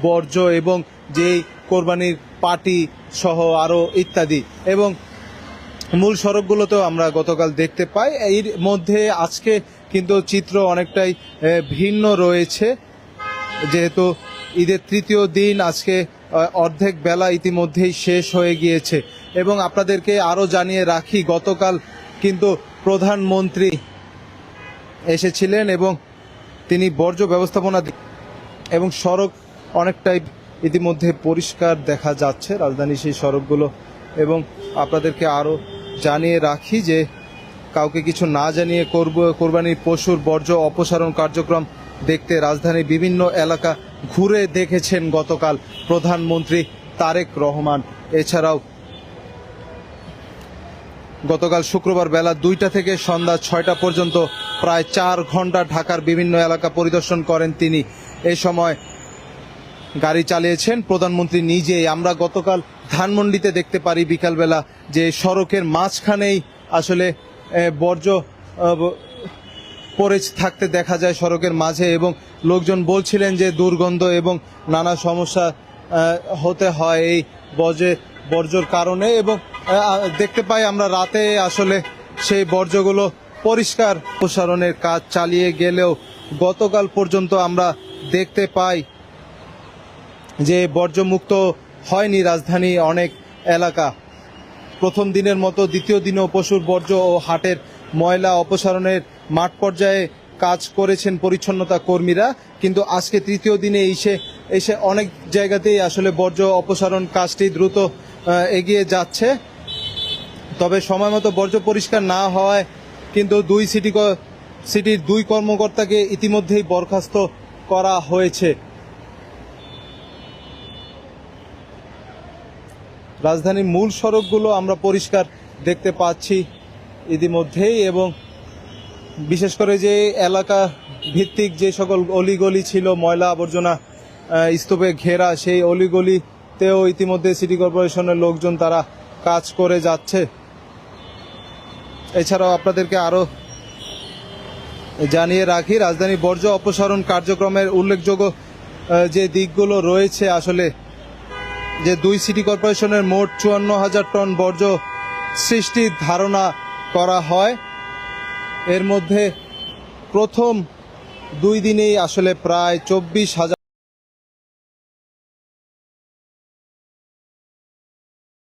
বর্জ্য এবং যেই কোরবানির পাটি সহ আরও ইত্যাদি এবং মূল সড়কগুলোতেও আমরা গতকাল দেখতে পাই। এর মধ্যে আজকে কিন্তু চিত্র অনেকটাই ভিন্ন রয়েছে, যেহেতু ঈদের তৃতীয় দিন আজকে অর্ধেক বেলা ইতিমধ্যেই শেষ হয়ে গিয়েছে। এবং আপনাদেরকে আরও জানিয়ে রাখি, গতকাল কিন্তু প্রধানমন্ত্রী এসেছিলেন এবং তিনি বর্জ্য ব্যবস্থাপনা এবং সড়ক অনেকটাই ইতিমধ্যে পরিষ্কার দেখা যাচ্ছে রাজধানী সেই সড়কগুলো। এবং আপনাদেরকে আরও জানিয়ে রাখি যে কাউকে কিছু না জানিয়ে কোরবানির পশুর বর্জ্য অপসারণ কার্যক্রম দেখতে রাজধানীর বিভিন্ন এলাকা ঘুরে দেখেছেন গতকাল প্রধানমন্ত্রী তারেক রহমান। এছাড়াও গতকাল শুক্রবার বেলা 2টা থেকে সন্ধ্যা 6টা পর্যন্ত প্রায় 4 ঘন্টা ঢাকার বিভিন্ন এলাকা পরিদর্শন করেন তিনি। এই সময় গাড়ি চালিয়েছেন প্রধানমন্ত্রী নিজেই। আমরা গতকাল ধানমন্ডিতে দেখতে পারি বিকালবেলা যে সড়কের মাঝখানেই আসলে বর্জ্য পড়ে থাকতে দেখা যায় সড়কের মাঝে, এবং লোকজন বলছিলেন যে দুর্গন্ধ এবং নানা সমস্যা হতে হয় এই বর্জ্যর কারণে। এবং দেখতে পাই আমরা রাতে আসলে সেই বর্জ্যগুলো পরিষ্কার অপসারণের কাজ চালিয়ে গেলেও গতকাল পর্যন্ত আমরা দেখতে পাই যে বর্জ্যমুক্ত হয়নি রাজধানী অনেক এলাকা। প্রথম দিনের মতো দ্বিতীয় দিনেও পশুর বর্জ্য ও হাটের ময়লা অপসারণের মাঠ পর্যায়ে কাজ করেছেন পরিচ্ছন্নতা কর্মীরা, কিন্তু আজকে তৃতীয় দিনে এসে অনেক জায়গাতেই আসলে বর্জ্য অপসারণ কাজটি দ্রুত এগিয়ে যাচ্ছে। তবে সময় মতো বর্জ্য পরিষ্কার না হওয়ায় কিন্তু সিটির 2 কর্মকর্তাকে ইতিমধ্যেই বরখাস্ত করা হয়েছে। রাজধানীর মূল সড়কগুলো আমরা পরিষ্কার দেখতে পাচ্ছি ইতিমধ্যেই, এবং বিশেষ করে যে এলাকা ভিত্তিক যে সকল অলিগলি ছিল ময়লা আবর্জনা স্তূপে ঘেরা, সেই অলিগলিতেও ইতিমধ্যে সিটি কর্পোরেশনের লোকজন তারা কাজ করে যাচ্ছে। এছাড়াও আপনাদেরকে আরও জানিয়ে রাখি, রাজধানী বর্জ্য অপসারণ কার্যক্রমের উল্লেখযোগ্য যে দিকগুলো রয়েছে, আসলে যে 2 সিটি কর্পোরেশনের মোট 54,000 টন বর্জ্য সৃষ্টির ধারণা করা হয়। এর মধ্যে প্রথম 2 দিনেই আসলে প্রায় 24,000